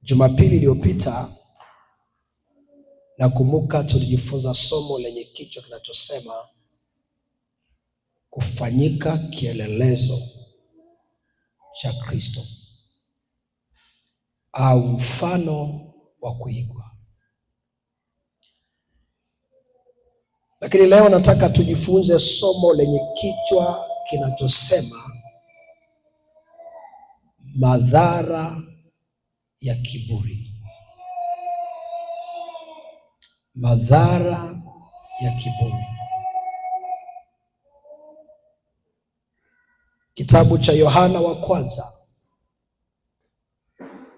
Jumapili iliyopita nakumbuka tulijifunza somo lenye kichwa kinachosema kufanyika kielelezo cha Kristo au mfano wa kuigwa. Lakini leo nataka tujifunze somo lenye kichwa kinachosema madhara ya kiburi. Madhara ya kiburi. Kitabu cha Yohana wa kwanza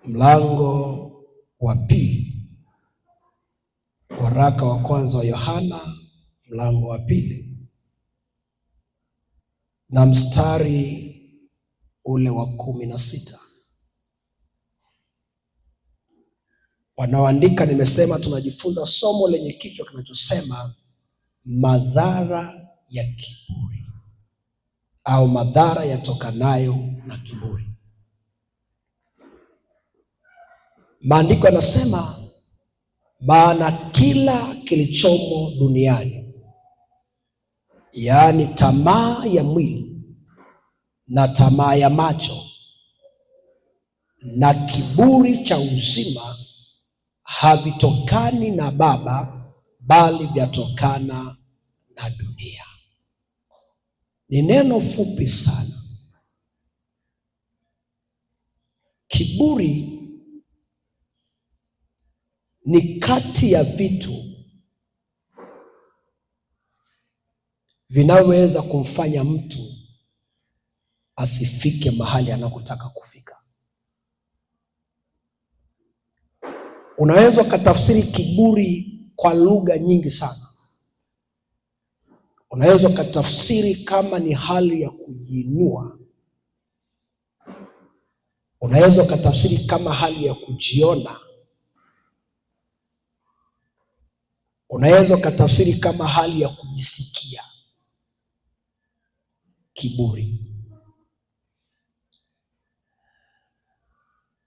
mlango wa 2. Waraka wa kwanza wa Yohana mlango wa 2 na mstari ule wa 16. Wanaoandika nimesema tunajifunza somo lenye kichwa kinachosema madhara ya kiburi au madhara yatokanayo na kiburi. Maandiko yanasema, maana kila kilichomo duniani, yaani tamaa ya mwili na tamaa ya macho na kiburi cha uzima, havitokani na Baba, bali vyatokana na dunia. Ni neno fupi sana. Kiburi ni kati ya vitu vinaweza kumfanya mtu asifike mahali anakotaka kufika. Unaweza ukatafsiri kiburi kwa lugha nyingi sana. Unaweza ukatafsiri kama ni hali ya kujiinua. Unaweza ukatafsiri kama hali ya kujiona. Unaweza ukatafsiri kama hali ya kujisikia. Kiburi.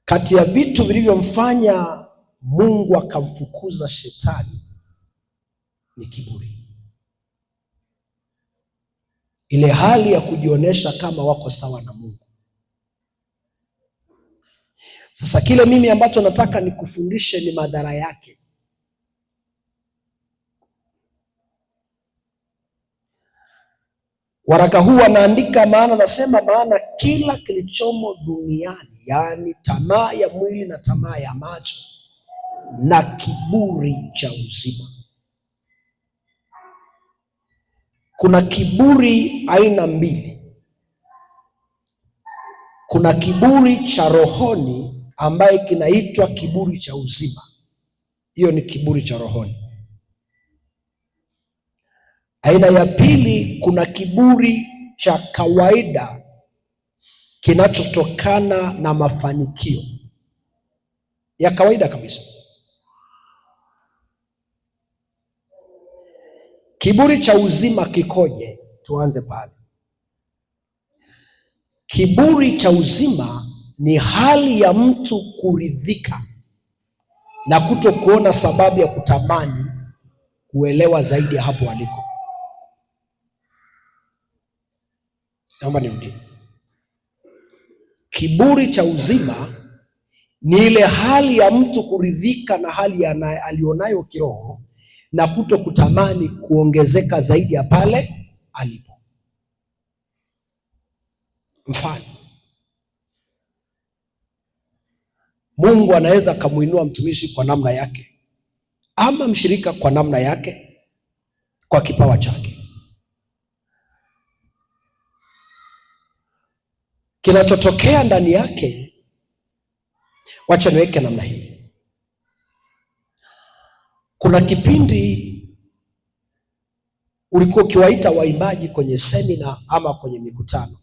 Kati ya vitu vilivyomfanya Mungu akamfukuza shetani ni kiburi. Ile hali ya kujionyesha kama wako sawa na Mungu. Sasa kile mimi ambacho nataka nikufundishe ni madhara yake. Waraka huu anaandika, maana nasema, maana kila kilichomo duniani, yaani tamaa ya mwili na tamaa ya macho na kiburi cha uzima. Kuna kiburi aina mbili. Kuna kiburi cha rohoni ambaye kinaitwa kiburi cha uzima. Hiyo ni kiburi cha rohoni. Aina ya pili, kuna kiburi cha kawaida kinachotokana na mafanikio ya kawaida kabisa. Kiburi cha uzima kikoje? Tuanze pale. Kiburi cha uzima ni hali ya mtu kuridhika na kutokuona sababu ya kutamani kuelewa zaidi ya hapo aliko. Naomba nirudie. Kiburi cha uzima ni ile hali ya mtu kuridhika na hali alionayo kiroho na kutokutamani kuongezeka zaidi ya pale alipo. Mfano, Mungu anaweza akamuinua mtumishi kwa namna yake ama mshirika kwa namna yake, kwa kipawa chake. Kinachotokea ndani yake, wacha niweke namna hii. Kuna kipindi ulikuwa ukiwaita waimbaji kwenye semina ama kwenye mikutano.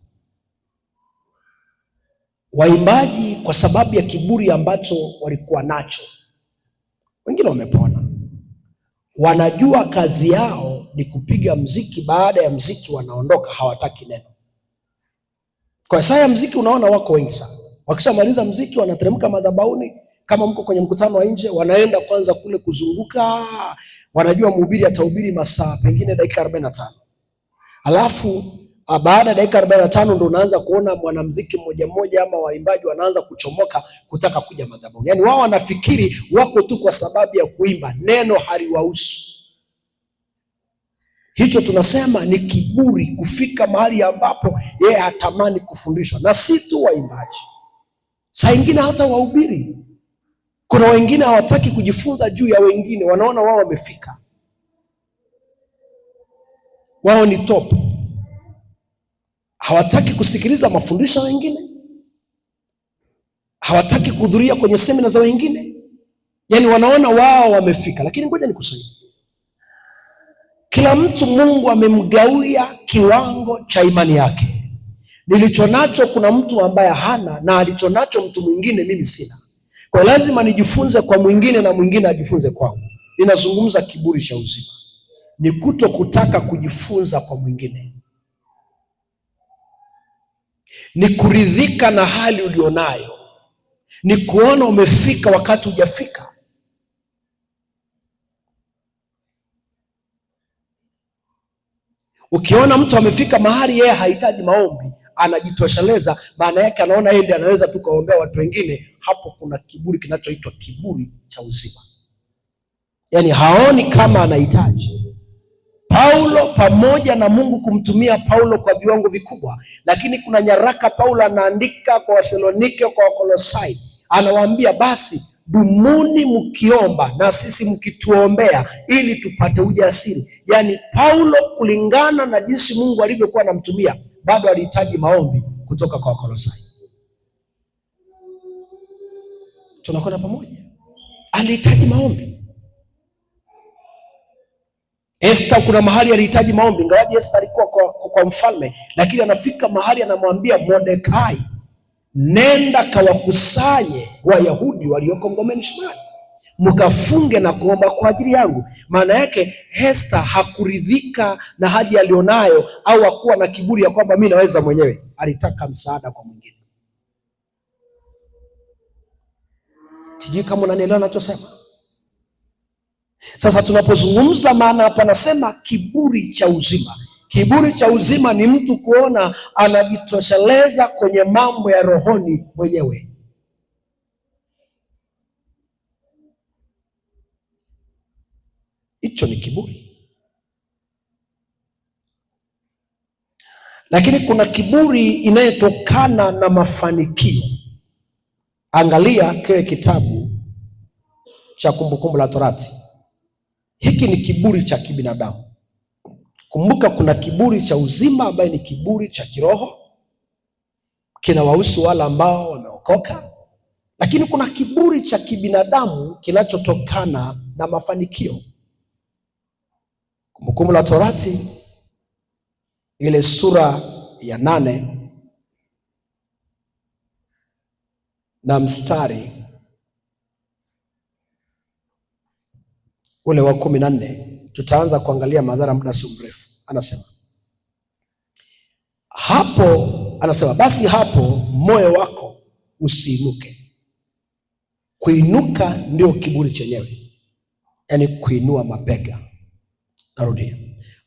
Waimbaji kwa sababu ya kiburi ambacho walikuwa nacho, wengine wamepona, wanajua kazi yao ni kupiga mziki, baada ya mziki wanaondoka, hawataki neno. Kwa saa ya mziki unaona wako wengi sana. Wakishamaliza mziki wanateremka madhabahuni, Kama mko kwenye mkutano wa nje, wanaenda kwanza kule kuzunguka, wanajua mhubiri atahubiri masaa pengine dakika 45. Alafu baada ya dakika 45 ndo unaanza kuona mwanamuziki mmoja mmoja ama waimbaji wanaanza kuchomoka kutaka kuja madhabahuni. Yaani wao wanafikiri wako tu kwa sababu ya kuimba, neno haliwahusu. Hicho tunasema ni kiburi, kufika mahali ambapo yeye hatamani kufundishwa. Na si tu waimbaji, saa ingine hata wahubiri. Kuna wengine hawataki kujifunza juu ya wengine, wanaona wao wamefika, wao ni top. Hawataki kusikiliza mafundisho ya wengine, hawataki kuhudhuria kwenye semina za wengine, yaani wanaona wao wamefika. Lakini ngoja nikusaidie, kila mtu Mungu amemgawia kiwango cha imani yake. Nilichonacho kuna mtu ambaye hana, na alichonacho mtu mwingine mimi sina. Kwa lazima nijifunze kwa mwingine na mwingine ajifunze kwangu. Ninazungumza kiburi cha uzima, ni kuto kutaka kujifunza kwa mwingine, ni kuridhika na hali ulionayo, ni kuona umefika wakati hujafika. Ukiona mtu amefika mahali yeye hahitaji maombi, anajitosheleza, maana yake anaona yeye ndiye anaweza tu kuombea watu wengine. Hapo kuna kiburi kinachoitwa kiburi cha uzima, yaani haoni kama anahitaji. Paulo, pamoja na Mungu kumtumia Paulo kwa viwango vikubwa, lakini kuna nyaraka Paulo anaandika kwa Wathesalonike, kwa Wakolosai, anawaambia basi dumuni mkiomba na sisi mkituombea ili tupate ujasiri. Yaani Paulo kulingana na jinsi Mungu alivyokuwa anamtumia, bado alihitaji maombi kutoka kwa Wakolosai. Tunakwenda pamoja, alihitaji maombi. Esther kuna mahali alihitaji maombi, ingawaje Esther alikuwa kwa mfalme, lakini anafika mahali anamwambia Mordekai, nenda kawakusanye Wayahudi walioko ngomeni Shunami, mkafunge na kuomba kwa ajili yangu. Maana yake Esther hakuridhika na haja alionayo, au hakuwa na kiburi ya kwamba mimi naweza mwenyewe. Alitaka msaada kwa mwingine. Sijui kama unanielewa ninachosema. Sasa tunapozungumza, maana hapa nasema kiburi cha uzima. Kiburi cha uzima ni mtu kuona anajitosheleza kwenye mambo ya rohoni mwenyewe. Hicho ni kiburi. Lakini kuna kiburi inayotokana na mafanikio. Angalia kile kitabu cha Kumbukumbu la Torati. Hiki ni kiburi cha kibinadamu. Kumbuka kuna kiburi cha uzima ambaye ni kiburi cha kiroho, kinawahusu wale ambao wameokoka. Lakini kuna kiburi cha kibinadamu kinachotokana na mafanikio. Kumbukumbu la Torati ile sura ya 8 na mstari ule wa 14, tutaanza kuangalia madhara muda si mrefu. Anasema hapo, basi hapo moyo wako usiinuke. Kuinuka ndio kiburi chenyewe, yaani kuinua mabega. Narudia,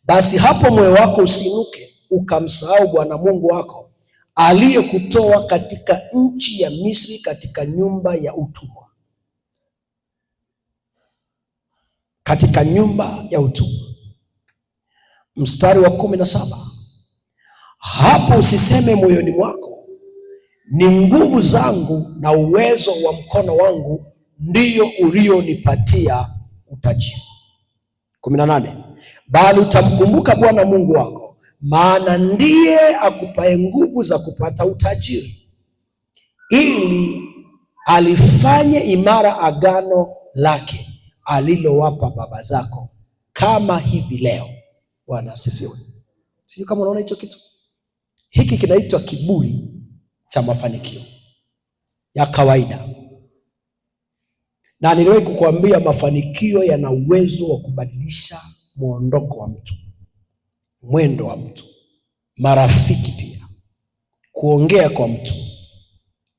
basi hapo moyo wako usiinuke ukamsahau Bwana Mungu wako aliyekutoa katika nchi ya Misri, katika nyumba ya utumwa. Katika nyumba ya utumwa. Mstari wa 17, hapo usiseme moyoni mwako, ni nguvu zangu na uwezo wa mkono wangu ndiyo ulionipatia utajiri. 18, bali utamkumbuka Bwana Mungu wako, maana ndiye akupaye nguvu za kupata utajiri, ili alifanye imara agano lake alilowapa baba zako, kama hivi leo. Bwana asifiwe. Sio kama unaona hicho kitu. Hiki kinaitwa kiburi cha mafanikio ya kawaida. Na niliwahi kukuambia mafanikio yana uwezo wa kubadilisha muondoko wa mtu, mwendo wa mtu, marafiki pia, kuongea kwa mtu.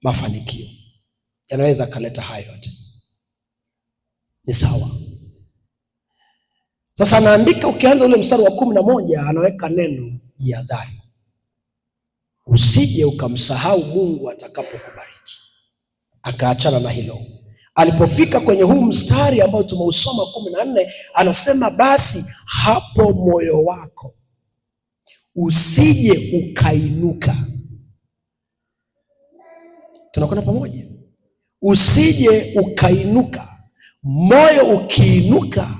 Mafanikio yanaweza kaleta hayo yote. Ni sawa. Sasa anaandika, ukianza ule mstari wa 11 anaweka neno jihadhari, usije ukamsahau Mungu atakapokubariki. Akaachana na hilo. Alipofika kwenye huu mstari ambao tumeusoma 14, anasema basi hapo moyo wako usije ukainuka. Tunakwenda pamoja? Usije ukainuka. Moyo ukiinuka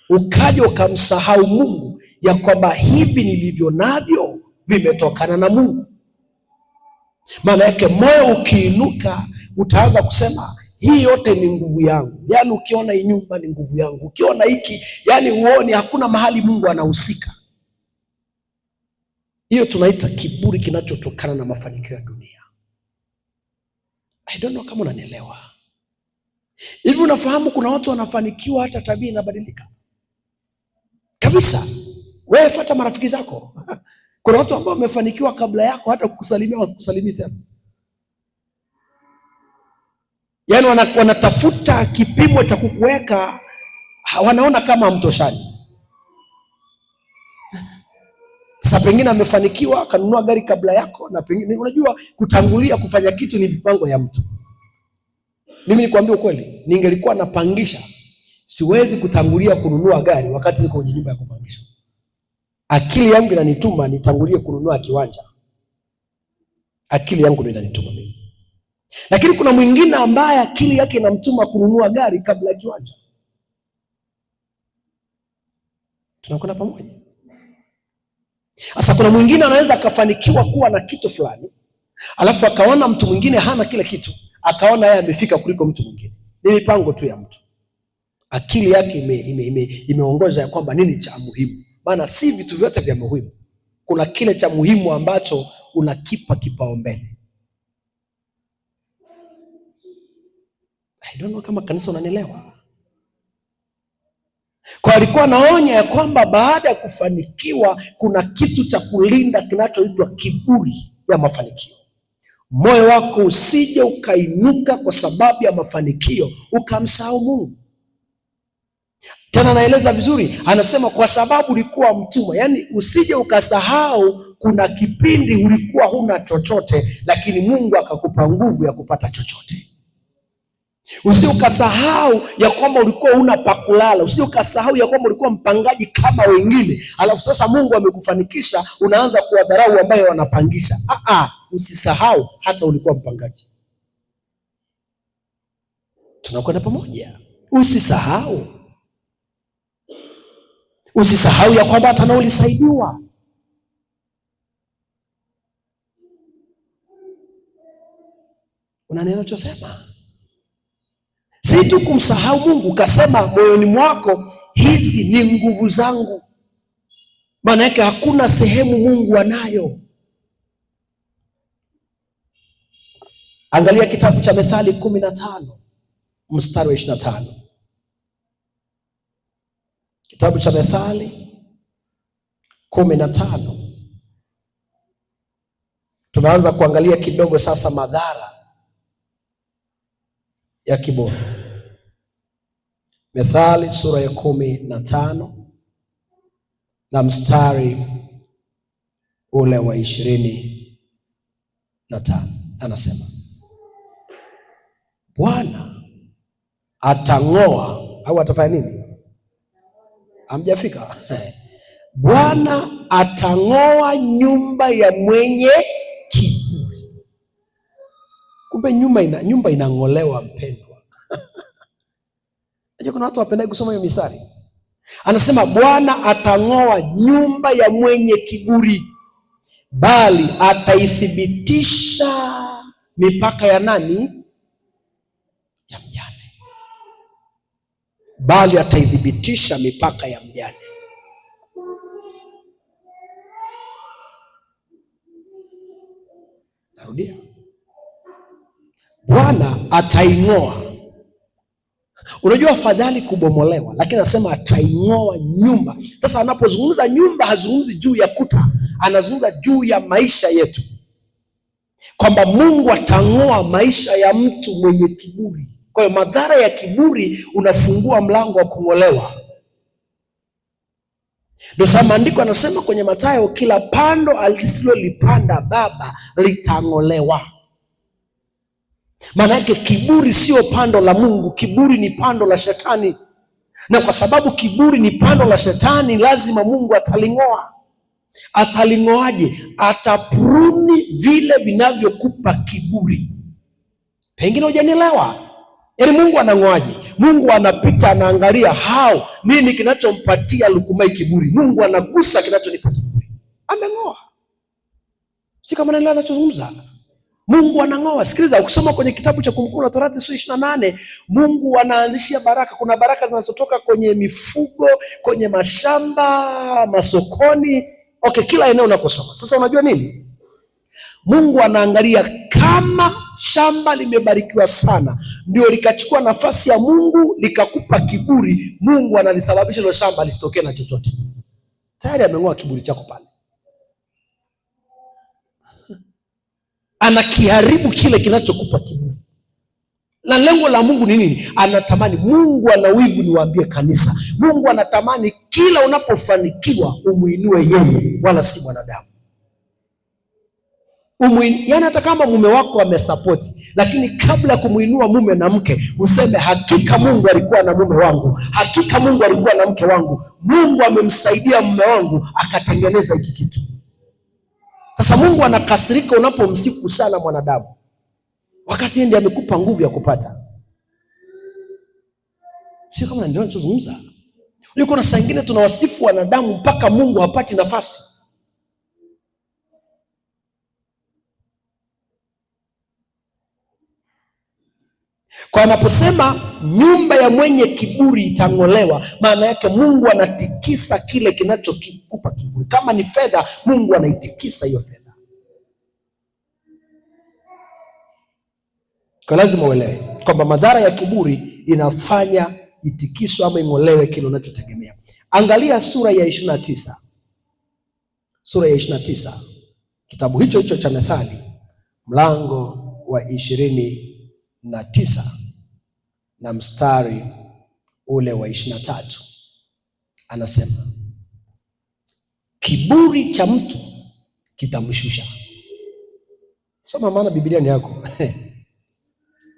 ukaja ukamsahau Mungu, ya kwamba hivi nilivyo navyo vimetokana na Mungu. Maana yake moyo ukiinuka utaanza kusema hii yote ni nguvu yangu. Yaani ukiona hii nyumba ni nguvu yangu, ukiona hiki, yaani uone hakuna mahali Mungu anahusika. Hiyo tunaita kiburi kinachotokana na mafanikio ya dunia. I don't know kama unanielewa. Hivi unafahamu kuna watu wanafanikiwa hata tabia inabadilika kabisa. Wewe fuata marafiki zako. Kuna watu ambao wamefanikiwa kabla yako, hata kukusalimia wakusalimia tena. Yaani wanatafuta kipimo cha kukuweka, wanaona kama mtoshani. Sasa pengine amefanikiwa akanunua gari kabla yako, na pengine unajua kutangulia kufanya kitu ni mipango ya mtu. Mimi nikwambia ukweli, ningelikuwa napangisha, siwezi kutangulia kununua gari wakati niko kwenye nyumba ya kupangisha. Akili yangu inanituma nitangulie kununua kiwanja. Akili yangu ndio inanituma mimi. Lakini kuna mwingine ambaye akili yake inamtuma kununua gari kabla ya kiwanja. Tunakwenda pamoja? Sasa kuna mwingine anaweza akafanikiwa kuwa na kitu fulani, alafu akaona mtu mwingine hana kile kitu, akaona yeye amefika kuliko mtu mwingine. Ni mipango tu ya mtu. Akili yake imeongoza ya kwamba nini cha muhimu. Maana si vitu vyote vya muhimu. Kuna kile cha muhimu ambacho unakipa kipaumbele. I don't know kama kanisa unanielewa. Kwa alikuwa naonya ya kwamba baada ya kufanikiwa kuna kitu cha kulinda kinachoitwa kiburi ya mafanikio. Moyo wako usije ukainuka kwa sababu ya mafanikio ukamsahau Mungu. Tena naeleza vizuri, anasema kwa sababu ulikuwa mtumwa. Yaani usije ukasahau kuna kipindi ulikuwa huna chochote, lakini Mungu akakupa nguvu ya kupata chochote. Usije ukasahau ya kwamba ulikuwa huna pa kulala. Usije ukasahau ya kwamba ulikuwa mpangaji kama wengine, alafu sasa Mungu amekufanikisha unaanza kuwadharau ambaye wanapangisha. Usisahau hata ulikuwa mpangaji. Tunakwenda pamoja? Usisahau. Usisahau ya kwamba hata na ulisaidiwa. Unanielewa nachosema? Si tu kumsahau Mungu, ukasema moyoni mwako hizi ni nguvu zangu. Maana yake hakuna sehemu Mungu anayo. Angalia kitabu cha Methali 15 mstari wa 25. Kitabu cha Methali 15. Tunaanza kuangalia kidogo sasa madhara ya kiburi. Methali sura ya 15 na mstari ule wa 25. Anasema Bwana atang'oa, au atafanya nini? Hamjafika? Bwana atang'oa nyumba ya mwenye kiburi. Kumbe nyumba inang'olewa, mpendwa. Unajua kuna watu wapenda kusoma hiyo mistari. Anasema Bwana atang'oa nyumba ya mwenye kiburi, bali ataithibitisha mipaka ya nani? Ya mjane. Bali ataithibitisha mipaka ya mjane. Narudia. Bwana ataing'oa. Unajua afadhali kubomolewa, lakini anasema ataing'oa nyumba. Sasa anapozungumza nyumba hazungumzi juu ya kuta, anazungumza juu ya maisha yetu. kwamba Mungu atang'oa maisha ya mtu mwenye kiburi. Kwa hiyo madhara ya kiburi unafungua mlango wa kung'olewa. Ndio sababu maandiko anasema kwenye Mathayo, kila pando alisilolipanda Baba litang'olewa. Maana yake kiburi sio pando la Mungu, kiburi ni pando la Shetani. Na kwa sababu kiburi ni pando la Shetani, lazima Mungu ataling'oa. Ataling'oaje? Atapruni vile vinavyokupa kiburi. Pengine hujanielewa. Yaani Mungu anang'oaje? Mungu anapita anaangalia nini kinachompatia Lukumai kiburi. Mungu anagusa kinachonipa kiburi. Ameng'oa. Si kama naelewa ninachozungumza? Mungu anang'oa. Sikiliza, ukisoma kwenye kitabu cha Kumbukumbu la Torati sura 28, Mungu anaanzishia baraka. Kuna baraka zinazotoka kwenye mifugo, kwenye mashamba, masokoni. Okay, kila eneo unakosoma. Sasa unajua nini? Mungu anaangalia kama shamba limebarikiwa sana, ndio likachukua nafasi ya Mungu likakupa kiburi, Mungu analisababisha hilo shamba lisitokee na chochote. Tayari ameng'oa kiburi chako pale. Anakiharibu kile kinachokupa kiburi. Na lengo la Mungu ni nini? Anatamani, Mungu ana wivu, niwaambie kanisa, Mungu anatamani kila unapofanikiwa umuinue yeye, wala si mwanadamu. Yaani hata kama mume wako amesapoti, lakini kabla ya kumuinua mume na mke, useme hakika Mungu alikuwa na mume wangu, hakika Mungu alikuwa na mke wangu, Mungu amemsaidia mume wangu akatengeneza hiki kitu. Sasa Mungu anakasirika unapomsifu sana mwanadamu, wakati yeye ndiye amekupa nguvu ya kupata. Sio kama ndio ninachozungumza. Uliko na saa nyingine tunawasifu wanadamu mpaka Mungu hapati nafasi. Kwa anaposema nyumba ya mwenye kiburi itang'olewa, maana yake Mungu anatikisa kile kinachokupa kiburi. Kama ni fedha, Mungu anaitikisa hiyo fedha. Kwa lazima uelewe kwamba madhara ya kiburi inafanya itikiswe ama ing'olewe kile unachotegemea. Angalia sura ya 29. Sura ya 29. Kitabu hicho hicho cha Methali, mlango wa 29 na mstari ule wa 23. Anasema, kiburi cha mtu kitamshusha. Soma maana Biblia ni yako.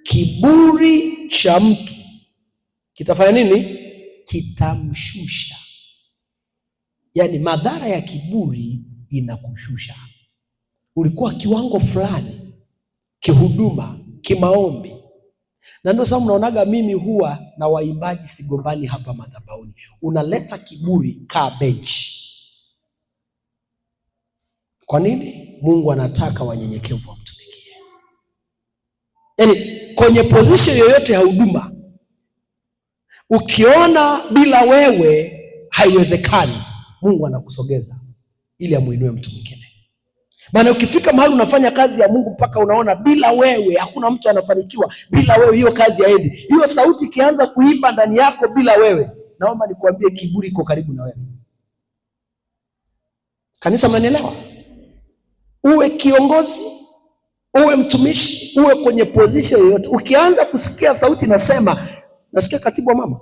Kiburi cha mtu kitafanya nini? Kitamshusha. Yaani madhara ya kiburi inakushusha. Ulikuwa kiwango fulani kihuduma, kimaombi. Na ndio sababu mnaonaga mimi huwa na waimbaji sigombani hapa madhabahuni. Unaleta kiburi, kaa benchi. Kwa nini? Mungu anataka wanyenyekevu wamtumikie. Yaani kwenye position yoyote ya huduma, ukiona bila wewe haiwezekani, Mungu anakusogeza ili amuinue mtu mwingine. Maana ukifika mahali unafanya kazi ya Mungu mpaka unaona bila wewe hakuna mtu anafanikiwa, bila wewe hiyo kazi haendi. Hiyo sauti ikianza kuimba ndani yako bila wewe, naomba nikuambie kiburi iko karibu na wewe. Kanisa, mnanielewa? Uwe kiongozi, uwe mtumishi, uwe kwenye position yoyote, ukianza kusikia sauti nasema, nasikia katibu wa mama,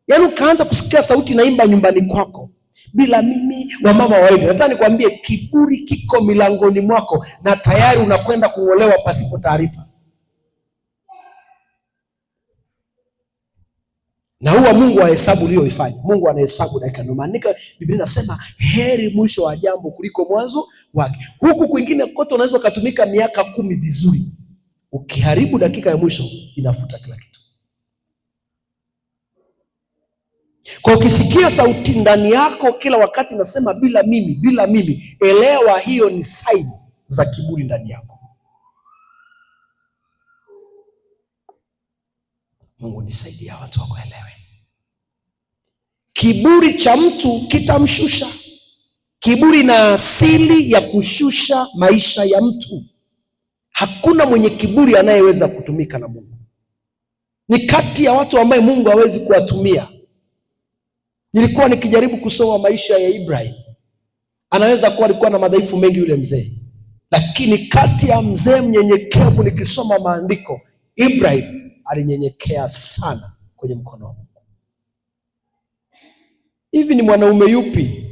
yaani ukaanza kusikia sauti naimba nyumbani kwako bila mimi, wa mama waidi, nataka nikwambie kiburi kiko milangoni mwako na tayari unakwenda kung'olewa pasipo taarifa. Na huwa Mungu ahesabu uliyoifanya. Mungu anahesabu dakika. Ndio maana Biblia inasema heri mwisho wa jambo kuliko mwanzo wake. Huku kwingine kote unaweza kutumika miaka 10 vizuri, ukiharibu dakika ya mwisho inafuta kila kitu. Kwa ukisikia sauti ndani yako kila wakati nasema bila mimi, bila mimi, elewa hiyo ni sign za kiburi ndani yako. Mungu nisaidie watu wakuelewe. Kiburi cha mtu kitamshusha. Kiburi na asili ya kushusha maisha ya mtu. Hakuna mwenye kiburi anayeweza kutumika na Mungu. Ni kati ya watu ambaye Mungu hawezi kuwatumia. Nilikuwa nikijaribu kusoma maisha ya Ibrahim. Anaweza kuwa alikuwa na madhaifu mengi yule mzee, Lakini kati ya mzee mnyenyekevu, nikisoma maandiko, Ibrahim alinyenyekea sana kwenye mkono wa Mungu. Hivi ni mwanaume yupi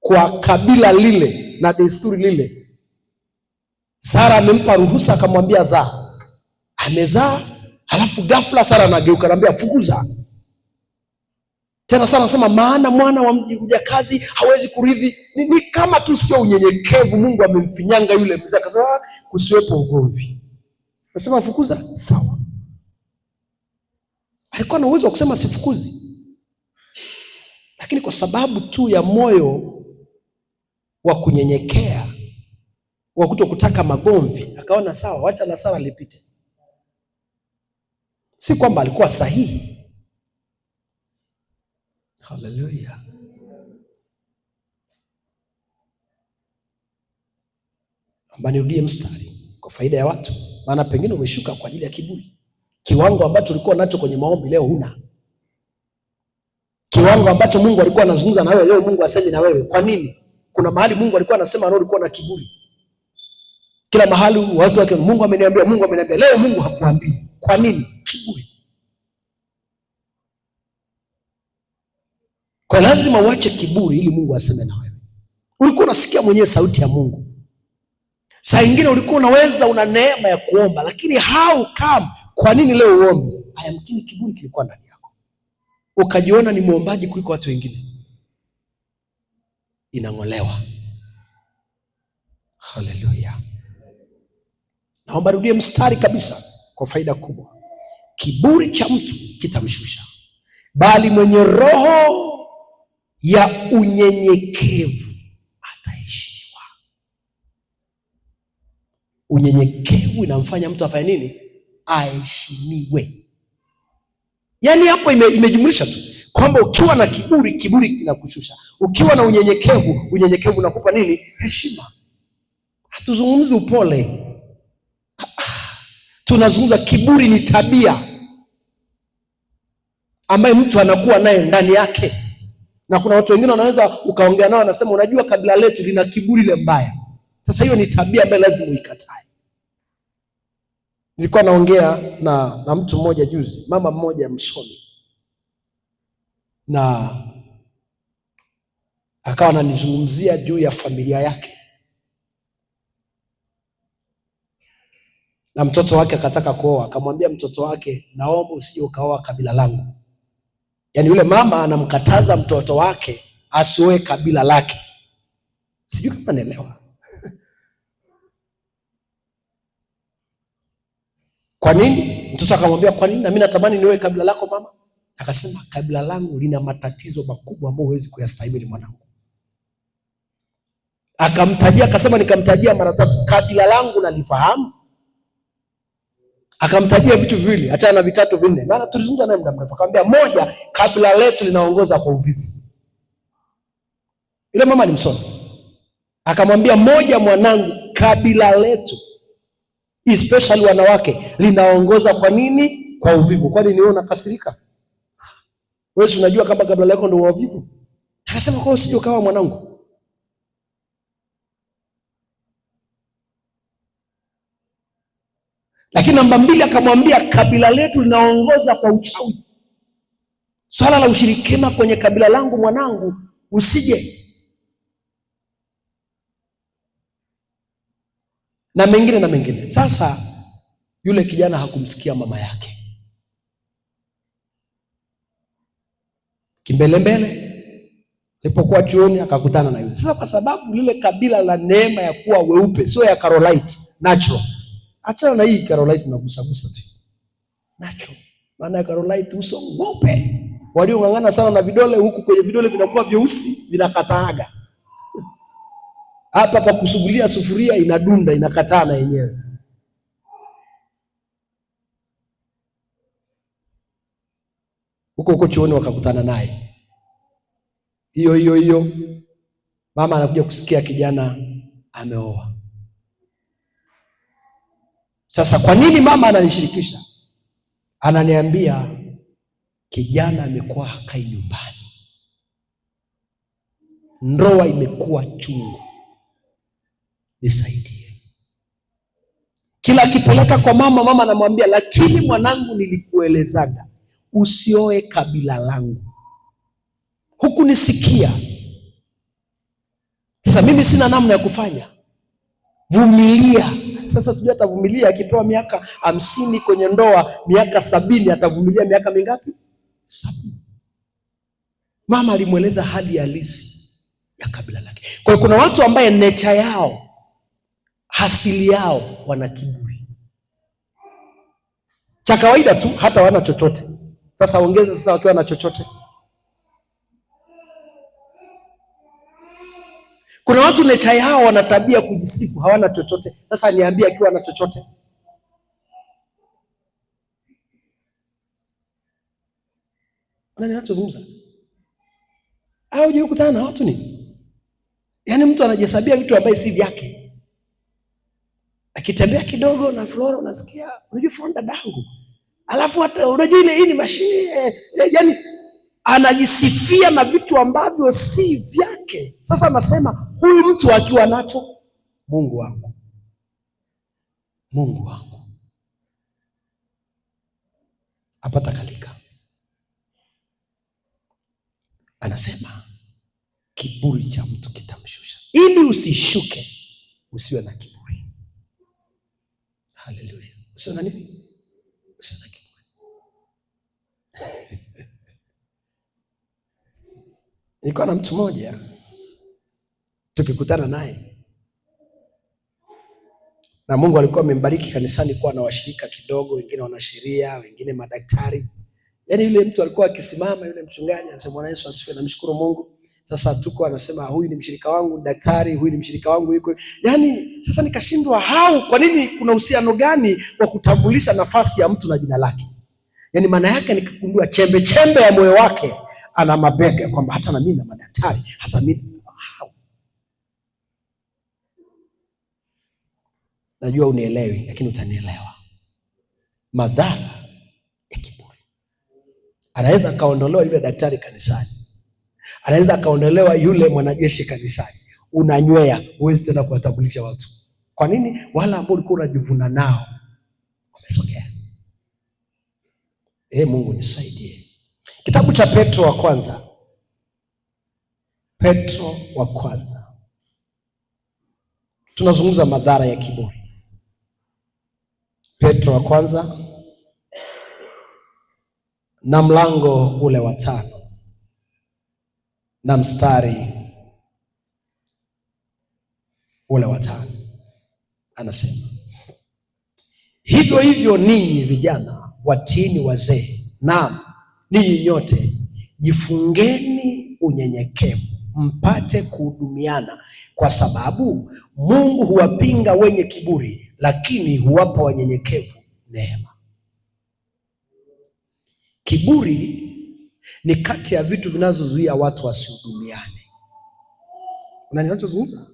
kwa kabila lile na desturi lile Sara amempa ruhusa akamwambia zaa, amezaa, halafu ghafla Sara anageuka anambia fukuza. Tena Sara anasema maana mwana wa mjakazi hawezi kurithi. Ni kama tu sio unyenyekevu. Mungu amemfinyanga yule mzee akasema kusiwepo ugomvi. Anasema fukuza, sawa. Alikuwa na uwezo wa kusema sifukuzi, lakini kwa sababu tu ya moyo wa kunyenyekea, wa kutokutaka magomvi, akaona sawa, wacha na Sara lipite. Si kwamba alikuwa sahihi. Haleluya. Amba nirudie mstari kwa faida ya watu, maana pengine umeshuka kwa ajili ya kiburi. Kiwango ambacho ulikuwa nacho kwenye maombi leo huna. Kiwango ambacho Mungu alikuwa anazungumza na wewe leo Mungu aseme na wewe. Kwa nini? Kuna mahali Mungu alikuwa anasema na ulikuwa na kiburi. Kila mahali watu wake Mungu ameniambia, Mungu ameniambia. Leo Mungu hakuambii. Kwa nini? Kiburi. Kwa lazima uache kiburi ili Mungu aseme na wewe. Ulikuwa unasikia mwenyewe sauti ya Mungu. Saa nyingine ulikuwa unaweza, una neema ya kuomba, lakini how come? Kwa nini leo uombe? Hayamkini kiburi kilikuwa ndani yako. Ukajiona ni muombaji kuliko watu wengine. Inang'olewa. Haleluya. Naomba rudie mstari kabisa kwa faida kubwa. Kiburi cha mtu kitamshusha, bali mwenye roho ya unyenyekevu ataheshimiwa. Unyenyekevu inamfanya mtu afanye nini? Aheshimiwe. Yaani hapo imejumlisha tu kwamba ukiwa na kiburi, kiburi kinakushusha. Ukiwa na unyenyekevu, unyenyekevu unakupa nini? Heshima. Hatuzungumzi upole. Tunazungumza kiburi ni tabia ambaye mtu anakuwa naye ndani yake. Na kuna watu wengine wanaweza ukaongea nao wanasema unajua kabila letu lina kiburi ile mbaya. Sasa hiyo ni tabia ambayo lazima uikatae. Nilikuwa naongea na mtu mmoja juzi, mama mmoja msomi, na akawa ananizungumzia juu ya familia yake. Na mtoto wake akataka kuoa, akamwambia mtoto wake, naomba usije ukaoa kabila langu. Yaani yule mama anamkataza mtoto wake asioe kabila lake. Sijui kama naelewa. Kwa nini? Mtoto akamwambia kwa nini? Na mimi natamani nioe kabila lako mama. Akasema kabila langu lina matatizo makubwa ambayo huwezi kuyastahimili mwanangu. Akamtajia, akasema nikamtajia mara 3, kabila langu nalifahamu. Akamtajia vitu viwili, achana na vitatu vinne. Maana tulizungumza naye muda mrefu. Akamwambia moja, kabila letu linaongoza kwa uvivu. Ile mama ni msomi. Akamwambia moja, mwanangu, kabila letu especially wanawake linaongoza kwa nini? Kwa uvivu. Kwani ni wewe unakasirika? Wewe unajua kama kabila lako ndio wavivu? Akasema kwa usije ukawa mwanangu. Lakini namba 2 akamwambia kabila letu linaongoza kwa uchawi. Swala la ushirikina kwenye kabila langu mwanangu usije. Na mengine na mengine. Sasa yule kijana hakumsikia mama yake. Kimbelembele alipokuwa chuoni akakutana na yule. Sasa kwa sababu lile kabila la neema ya kuwa weupe, sio ya Carolite, natural. Achana na hii Carolite unagusagusa tu. Natural. Maana ya Carolite uso mweupe. Waliong'ang'ana sana na vidole, huku kwenye vidole vinakuwa vyeusi, vinakataaga. Hapa pa kusugulia sufuria inadunda, inakataa na yenyewe. Huko chuoni wakakutana naye. Hiyo mama anakuja kusikia kijana ameoa. Sasa kwa nini mama ananishirikisha? Ananiambia kijana amekuwa hakai nyumbani, ndoa imekuwa chungu. nisaidie. Kila akipeleka kwa mama, mama anamwambia, lakini mwanangu, nilikuelezaga usioe kabila langu, hukunisikia. Sasa mimi sina namna ya kufanya, vumilia. Sasa sijui atavumilia akipewa miaka 50 kwenye ndoa, miaka 70 atavumilia miaka mingapi? 7. Mama alimweleza hali halisi ya kabila lake. Kwa hiyo kuna watu ambaye nature yao, asili yao, wana kiburi cha kawaida tu, hata wana chochote. Sasa ongeza sasa wakiwa na chochote. Kuna watu nature yao wana tabia kujisifu, hawana chochote. Sasa niambie akiwa na chochote. Nani anazungumza? Au je, ukutana na watu ni? Yaani mtu anajihesabia vitu ambavyo si vyake. Akitembea kidogo na Flora unasikia, unajua Flora dadangu. Alafu hata unajua ile hii ni mashine, yaani anajisifia na vitu ambavyo si vyake. Sasa anasema huyu mtu akiwa nacho, Mungu wangu, Mungu wangu, apata kalika. Anasema kiburi cha mtu kitamshusha. Ili usishuke, usiwe na kiburi. Haleluya. Usiwe na nini? Usiwe na kiburi. Nilikuwa na mtu mmoja tukikutana naye, na Mungu alikuwa amembariki kanisani kuwa na washirika kidogo, wengine wanasheria, wengine madaktari. Yaani yule mtu alikuwa akisimama, yule mchungaji anasema Bwana Yesu asifiwe, namshukuru Mungu. Sasa tuko anasema huyu ni mshirika wangu daktari, huyu ni mshirika wangu yuko. Yaani sasa nikashindwa kwa nini, kuna uhusiano gani wa kutambulisha nafasi ya mtu na jina lake? Yaani maana yake nikagundua chembe chembe ya moyo wake ana mabega kwamba hata na mimi na madaktari, hata mimi. Najua unielewi, lakini utanielewa. Madhara ya kiburi. Anaweza akaondolewa yule daktari kanisani, anaweza akaondolewa yule mwanajeshi kanisani, unanywea, huwezi tena kuwatambulisha watu. Kwa nini? Wala ambao ulikuwa unajivuna nao wamesogea. Mungu nisaidie. Kitabu cha Petro wa kwanza, Petro wa kwanza, tunazungumza madhara ya kiburi. Petro wa kwanza na mlango ule wa 5 na mstari ule wa 5 anasema, hivyo hivyo ninyi vijana watiini wazee, naam ninyi nyote jifungeni unyenyekevu, mpate kuhudumiana, kwa sababu Mungu huwapinga wenye kiburi, lakini huwapa wanyenyekevu neema. Kiburi ni kati ya vitu vinazozuia watu wasihudumiane. Unanizungumza?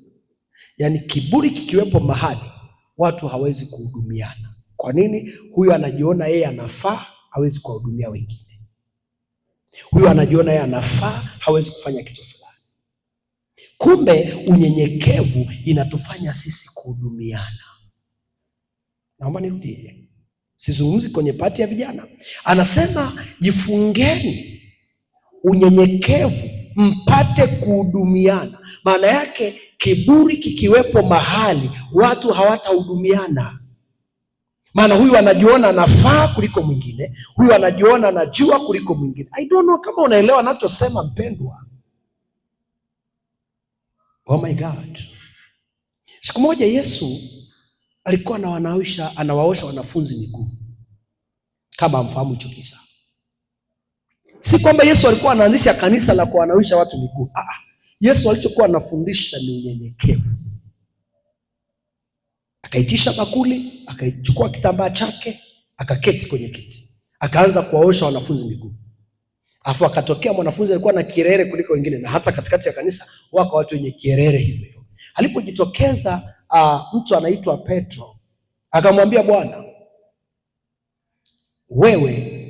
Yaani kiburi kikiwepo mahali, watu hawezi kuhudumiana. Kwa nini? Huyu anajiona yeye anafaa, hawezi kuwahudumia wengine. Huyu anajiona yeye anafaa, hawezi kufanya kitu fulani. Kumbe unyenyekevu inatufanya sisi kuhudumiana. Naomba nirudie. Sizungumzi kwenye pati ya vijana. Anasema jifungeni unyenyekevu mpate kuhudumiana. Maana yake kiburi kikiwepo mahali, watu hawatahudumiana. Maana huyu anajiona anafaa kuliko mwingine, huyu anajiona anajua kuliko mwingine. I don't know kama unaelewa ninachosema mpendwa. Oh my God. Siku moja Yesu alikuwa anawaosha wanafunzi miguu. Kama mfahamu hicho kisa. Si kwamba Yesu alikuwa anaanzisha kanisa la kuwanawisha watu miguu. Yesu alichokuwa anafundisha ni unyenyekevu. Akaitisha bakuli, akaichukua kitambaa chake, akaketi kwenye kiti, akaanza kuwaosha wanafunzi miguu. Afu akatokea mwanafunzi alikuwa na kirere kuliko wengine, na hata katikati ya kanisa wako watu wenye kirere hivyo. Alipojitokeza mtu anaitwa Petro, akamwambia, Bwana, wewe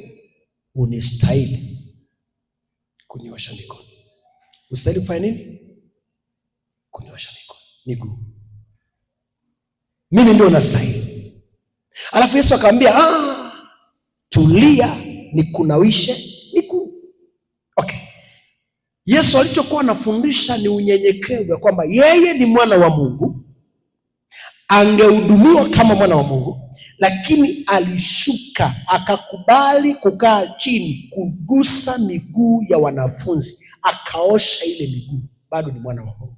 unistahili kuniosha mikono. Unastahili kufanya nini? Kuniosha miguu. mimi ndio nastahili. Alafu Yesu akamwambia, tulia nikunawishe miguu. Okay. Yesu alichokuwa anafundisha ni unyenyekevu, ya kwamba yeye ni mwana wa Mungu, angehudumiwa kama mwana wa Mungu, lakini alishuka akakubali kukaa chini, kugusa miguu ya wanafunzi, akaosha ile miguu. Bado ni mwana wa Mungu.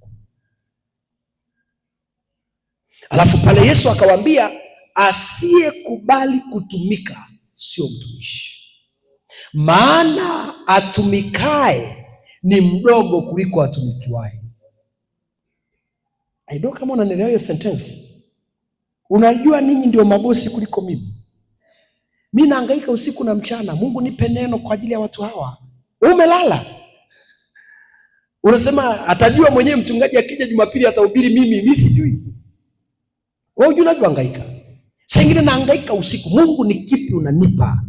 Alafu pale Yesu akawaambia, asiyekubali kutumika sio mtumishi, maana atumikae ni mdogo kuliko atumikiwaye. I don't kama unanielewa hiyo sentence. Unajua ninyi ndio mabosi kuliko mimi. Mimi nahangaika usiku na mchana, Mungu nipe neno kwa ajili ya watu hawa. Wewe umelala. Unasema atajua mwenyewe mchungaji akija Jumapili atahubiri, mimi sijui. Wewe unajua unahangaika. Saa nyingine nahangaika usiku, Mungu ni kipi unanipa?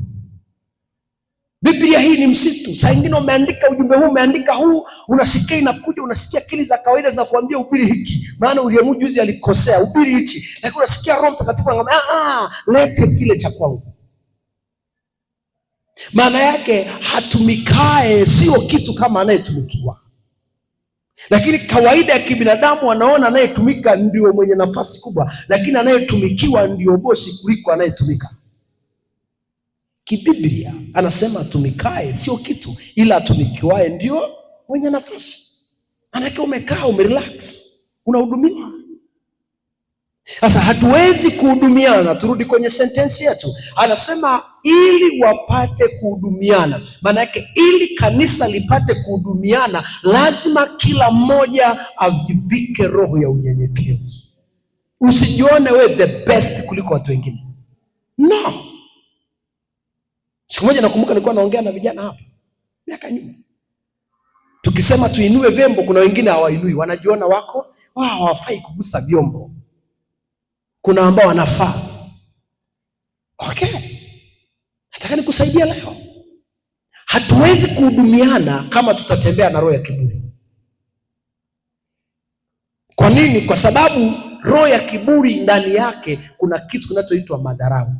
Biblia hii ni msitu. Saa nyingine umeandika ujumbe huu, umeandika huu, unasikia inakuja, unasikia akili za kawaida zinakuambia ubiri hiki, maana Uriamu juzi alikosea, ubiri hichi. Lakini unasikia Roho Mtakatifu anakuambia, lete kile cha kwangu. Maana yake hatumikae sio kitu kama anayetumikiwa. Lakini kawaida ya kibinadamu wanaona anayetumika ndio mwenye nafasi kubwa, lakini anayetumikiwa ndio bosi kuliko anayetumika. Kibiblia anasema atumikae sio kitu, ila atumikiwae ndio mwenye nafasi. Manake umekaa umerelax, unahudumiwa. Sasa hatuwezi kuhudumiana. Turudi kwenye sentensi yetu, anasema ili wapate kuhudumiana. Maana yake ili kanisa lipate kuhudumiana, lazima kila mmoja avivike roho ya unyenyekevu. Usijione we the best kuliko watu wengine, no. Siku moja nakumbuka nilikuwa naongea na vijana hapa miaka nyuma, tukisema tuinue vyombo, kuna wengine hawainui, wanajiona wako hawafai kugusa vyombo. Kuna ambao wanafaa. Okay, nataka nikusaidia leo. Hatuwezi kuhudumiana kama tutatembea na roho ya kiburi. Kwa nini? Kwa sababu roho ya kiburi ndani yake kuna kitu kinachoitwa madharau,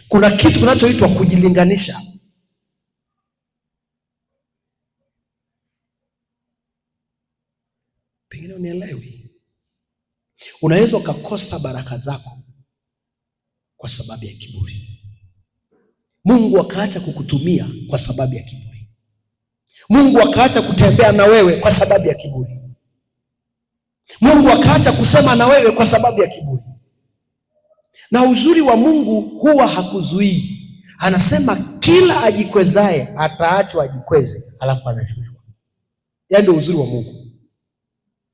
kuna kitu kinachoitwa kujilinganisha. Pengine unielewi. Unaweza ukakosa baraka zako kwa sababu ya kiburi. Mungu akaacha kukutumia kwa sababu ya kiburi. Mungu akaacha kutembea na wewe kwa sababu ya kiburi. Mungu akaacha kusema na wewe kwa sababu ya kiburi. Na uzuri wa Mungu huwa hakuzuii. Anasema kila ajikwezae ataachwa ajikweze, alafu anashushwa. Yaani ndio uzuri wa Mungu.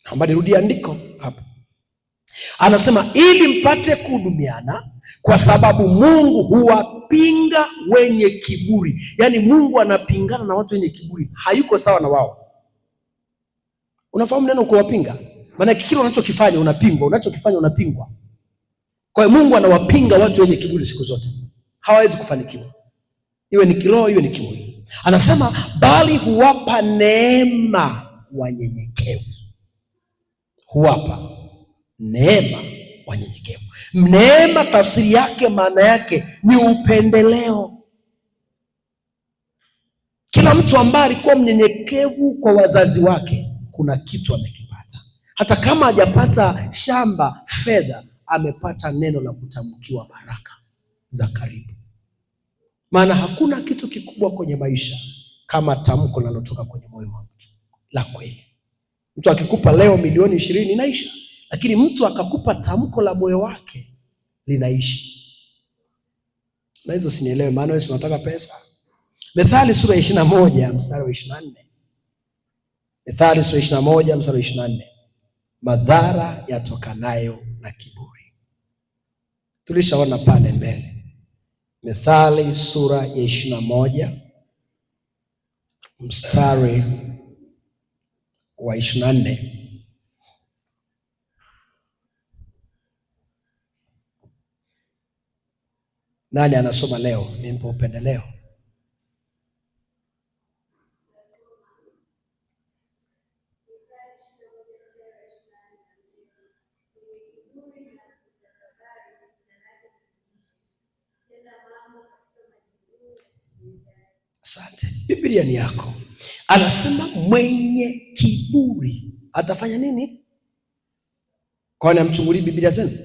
Naomba nirudie andiko hapa. Anasema ili mpate kuhudumiana, kwa sababu Mungu huwapinga wenye kiburi. Yaani Mungu anapingana na watu wenye kiburi, hayuko sawa na wao. Unafahamu neno kuwapinga? Maana kile unachokifanya unapingwa, unachokifanya unapingwa. Kwa hiyo Mungu anawapinga watu wenye kiburi siku zote, hawawezi kufanikiwa, iwe ni kiroho iwe ni kimwili. Anasema bali huwapa neema wanyenyekevu. Huwapa neema wanyenyekevu. Neema tafsiri yake, maana yake ni upendeleo. Kila mtu ambaye alikuwa mnyenyekevu kwa wazazi wake, kuna kitu amekipata. Hata kama hajapata shamba, fedha, amepata neno la kutamkiwa baraka za karibu. Maana hakuna kitu kikubwa kwenye maisha kama tamko linalotoka kwenye moyo wa mtu la kweli. Mtu akikupa leo milioni 20 inaisha, lakini mtu akakupa tamko la moyo wake linaishi. Na hizo sinielewe, maana wewe unataka pesa. Methali sura 21 mstari wa 24. Methali sura 21 mstari wa 24. Madhara yatokanayo na kiburi. Tulishaona pale mbele. Methali sura ya 21 mstari wa 24. Nani anasoma leo? Nimpe upendeleo. Asante. Biblia ni yako. Anasema mwenye kiburi atafanya nini? Kwani amchungulii Biblia zenu?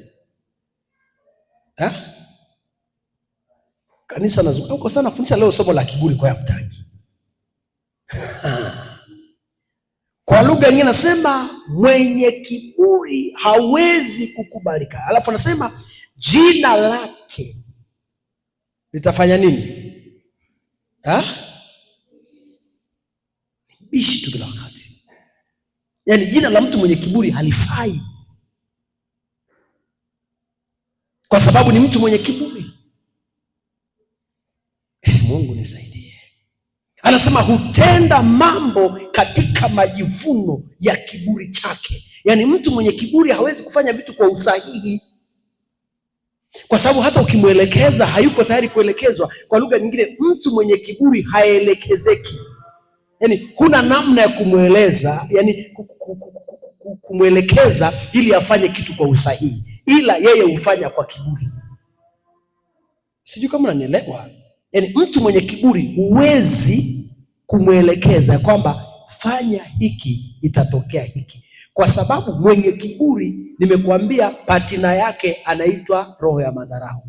Kanisa nazunguka sana fundisha leo somo la kiburi kwa mtaji. Kwa lugha nyingine nasema mwenye kiburi hawezi kukubalika. Alafu anasema jina lake litafanya nini? Bishi tu kila wakati. Yaani jina la mtu mwenye kiburi halifai, kwa sababu ni mtu mwenye kiburi. Mungu nisaidie. Anasema hutenda mambo katika majivuno ya kiburi chake. Yaani mtu mwenye kiburi hawezi kufanya vitu kwa usahihi, kwa sababu hata ukimwelekeza hayuko tayari kuelekezwa. Kwa lugha nyingine, mtu mwenye kiburi haelekezeki. Yaani huna namna ya kumweleza, yaani kumwelekeza ili afanye kitu kwa usahihi, ila yeye hufanya kwa kiburi. Sijui kama unanielewa. Yaani mtu mwenye kiburi huwezi kumwelekeza kwamba fanya hiki itatokea hiki, kwa sababu mwenye kiburi, nimekuambia patina yake anaitwa roho ya madharau.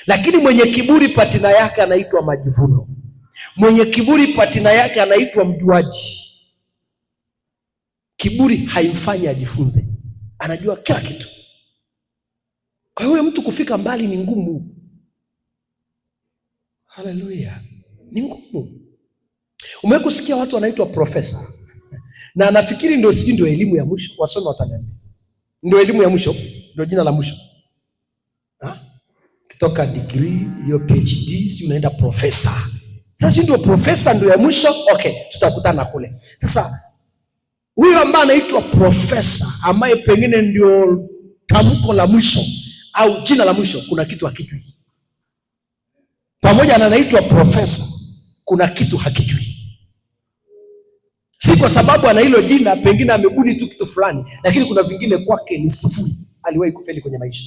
Lakini mwenye kiburi patina yake anaitwa majivuno. Mwenye kiburi patina yake anaitwa mjuaji. Kiburi haimfanyi ajifunze, anajua kila kitu. Kwa hiyo mtu kufika mbali ni ngumu. Haleluya, ni ngumu. Umewahi kusikia watu wanaitwa profesa na anafikiri ndio sijui ndio elimu ya mwisho? Wasome wataniambia. Ndio elimu ya mwisho, ndio jina la mwisho. Kitoka degree hiyo PhD, si unaenda profesa. Sasa ndio profesa ndio ya mwisho. Okay, tutakutana kule. Sasa huyo ambaye anaitwa profesa, ambaye pengine ndio tamko la mwisho au jina la mwisho, kuna kitu hakijui. Pamoja na anaitwa profesa, kuna kitu hakijui. Si kwa sababu ana hilo jina, pengine amebuni tu kitu fulani, lakini kuna vingine kwake ni sifuri. Aliwahi kufeli kwenye maisha.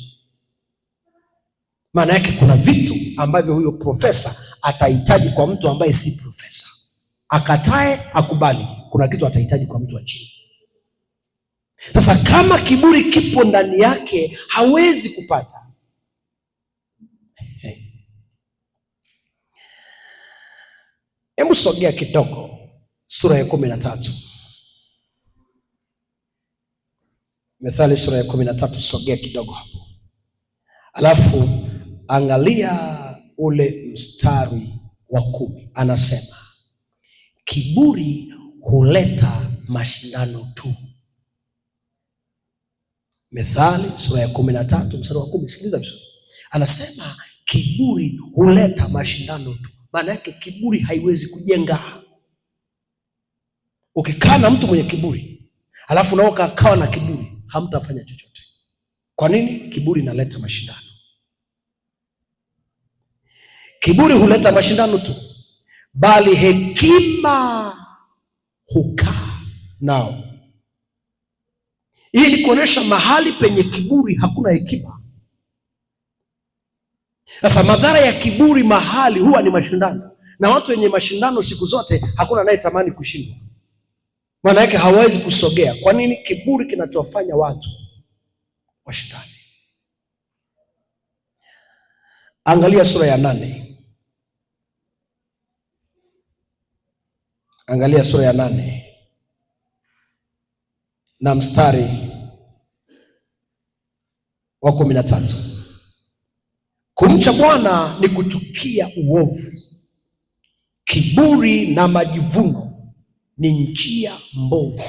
Maana yake kuna vitu ambavyo huyo profesa atahitaji kwa mtu ambaye si profesa. Akatae akubali, kuna kitu atahitaji kwa mtu wa chini. Sasa kama kiburi kipo ndani yake, hawezi kupata. Hebu sogea kidogo sura ya 13. Methali sura ya 13, sogea kidogo hapo. Alafu angalia ule mstari wa 10. Anasema kiburi huleta mashindano tu. Methali sura ya 13 mstari wa 10. Sikiliza vizuri. Anasema kiburi huleta mashindano tu. Maana yake kiburi haiwezi kujenga. Ukikaa na mtu mwenye kiburi, alafu nao kawa na kiburi, hamtafanya chochote. Kwa nini? Kiburi inaleta mashindano. Kiburi huleta mashindano tu, bali hekima hukaa nao. Hii ni kuonyesha mahali penye kiburi hakuna hekima. Sasa madhara ya kiburi mahali huwa ni mashindano, na watu wenye mashindano siku zote hakuna anayetamani kushindwa. Maana yake hawezi kusogea. Kwa nini? Kiburi kinachofanya watu washindane. Angalia sura ya 8. Angalia sura ya 8 na mstari wa 13. Kumcha Bwana ni kuchukia uovu, kiburi na majivuno ni njia mbovu.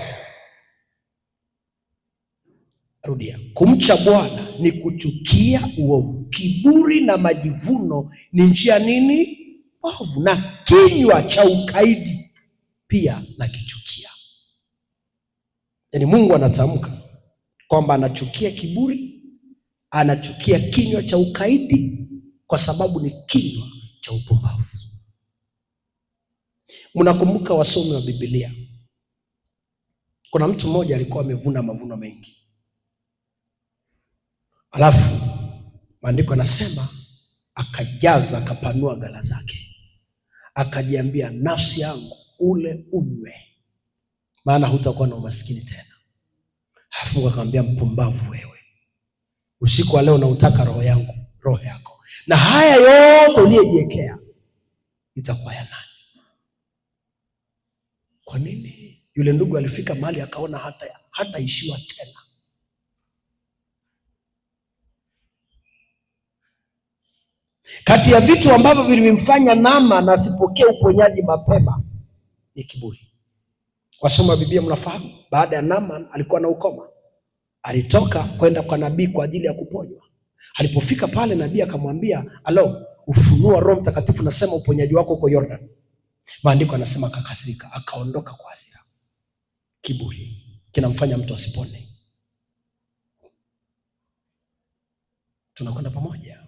Rudia. Kumcha Bwana ni kuchukia uovu, kiburi na majivuno ni njia nini? Mbovu. Na kinywa cha ukaidi pia nakichukia. Yaani Mungu anatamka kwamba anachukia kiburi, anachukia kinywa cha ukaidi, kwa sababu ni kinywa cha upumbavu. Mnakumbuka wasomi wa Biblia, kuna mtu mmoja alikuwa amevuna mavuno mengi, alafu maandiko yanasema akajaza, akapanua ghala zake, akajiambia, nafsi yangu ule unywe, maana hutakuwa na umaskini tena. Alafu Mungu akamwambia, mpumbavu wewe, usiku wa leo nautaka roho yangu, roho yako, na haya yote uliyejiwekea itakuwa ya nani? Kwa nini? Yule ndugu alifika mahali akaona hata ishiwa tena. Kati ya vitu ambavyo vilimfanya Naaman asipokee uponyaji mapema ni kiburi. Wasoma Biblia mnafahamu, baada ya Naaman alikuwa na ukoma, alitoka kwenda kwa nabii kwa ajili ya kuponywa. Alipofika pale, nabii akamwambia, alo, ufunuo Roho Mtakatifu nasema uponyaji wako uko Yordan. Maandiko anasema akakasirika, akaondoka kwa hasira. Kiburi kinamfanya mtu asipone. Tunakwenda pamoja?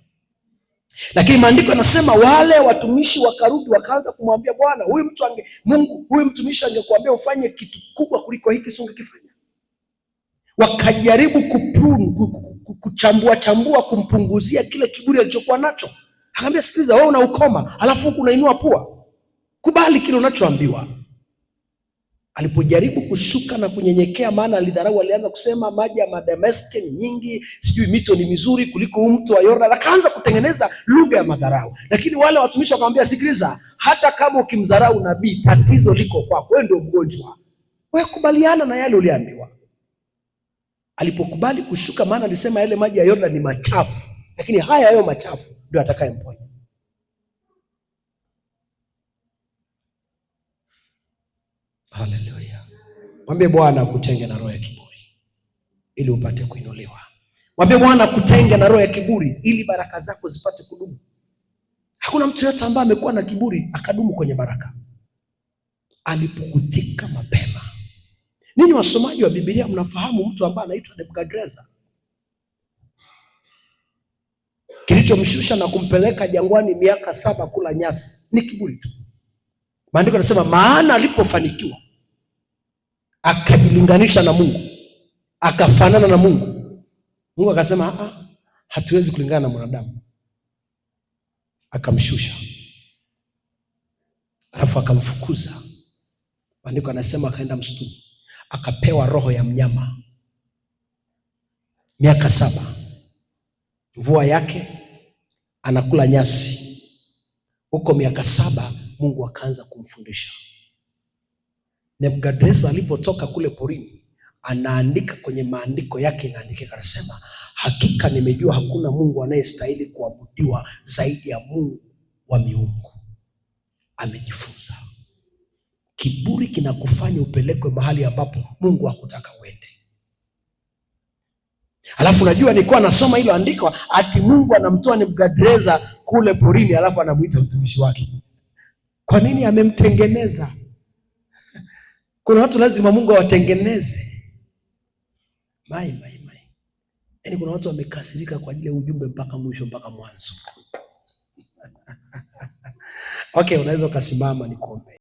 Lakini maandiko yanasema wale watumishi wakarudi wakaanza kumwambia Bwana, huyu mtumishi angekuambia ufanye kitu kubwa kuliko hiki, si ungekifanya? Wakajaribu kuchambua kumpunguzia kile kiburi alichokuwa nacho. Akamwambia, sikiliza, wewe una ukoma alafu huku unainua pua, kubali kile unachoambiwa. Alipojaribu kushuka na kunyenyekea, maana alidharau, alianza kusema maji ya Dameski ni nyingi, sijui mito ni mizuri kuliko huu mto wa Yordan. Akaanza kutengeneza lugha ya madharau. Lakini wale watumishi wakamwambia, sikiliza, hata kama ukimdharau nabii, tatizo liko kwako, wewe ndio mgonjwa. Wewe kubaliana na yale uliambiwa. Alipokubali kushuka, maana alisema yale maji ya Yordan ni machafu, lakini hayo machafu ndio atakayemponya. Haleluya. Mwambie Bwana akutenge na roho ya kiburi ili upate kuinuliwa. Mwambie Bwana akutenge na roho ya kiburi ili baraka zako zipate kudumu. Hakuna mtu yote ambaye amekuwa na kiburi akadumu kwenye baraka. Alipukutika mapema. Ninyi wasomaji wa Biblia mnafahamu mtu ambaye anaitwa Nebukadreza. Kilichomshusha na kumpeleka jangwani miaka 7 kula nyasi ni kiburi tu. Maandiko yanasema maana alipofanikiwa akajilinganisha na Mungu, akafanana na Mungu, Mungu akasema hatuwezi kulingana na mwanadamu, akamshusha, alafu akamfukuza. Maandiko yanasema akaenda msituni, akapewa roho ya mnyama miaka 7, mvua yake anakula nyasi. Huko miaka 7 Mungu akaanza kumfundisha. Nebukadreza alipotoka kule porini, anaandika kwenye maandiko yake, inaandika anasema, hakika nimejua hakuna Mungu anayestahili kuabudiwa zaidi ya Mungu wa miungu. Amejifunza. Kiburi kinakufanya upelekwe mahali ambapo Mungu hakutaka uende. Alafu najua nilikuwa nasoma hilo andiko, ati Mungu anamtoa Nebukadreza kule porini, alafu anamuita mtumishi wake. Kwa nini? Amemtengeneza. Kuna watu lazima Mungu awatengeneze. Yaani kuna watu wamekasirika kwa ajili ya ujumbe mpaka mwisho, mpaka mwanzo. Okay, unaweza ukasimama nikuombe.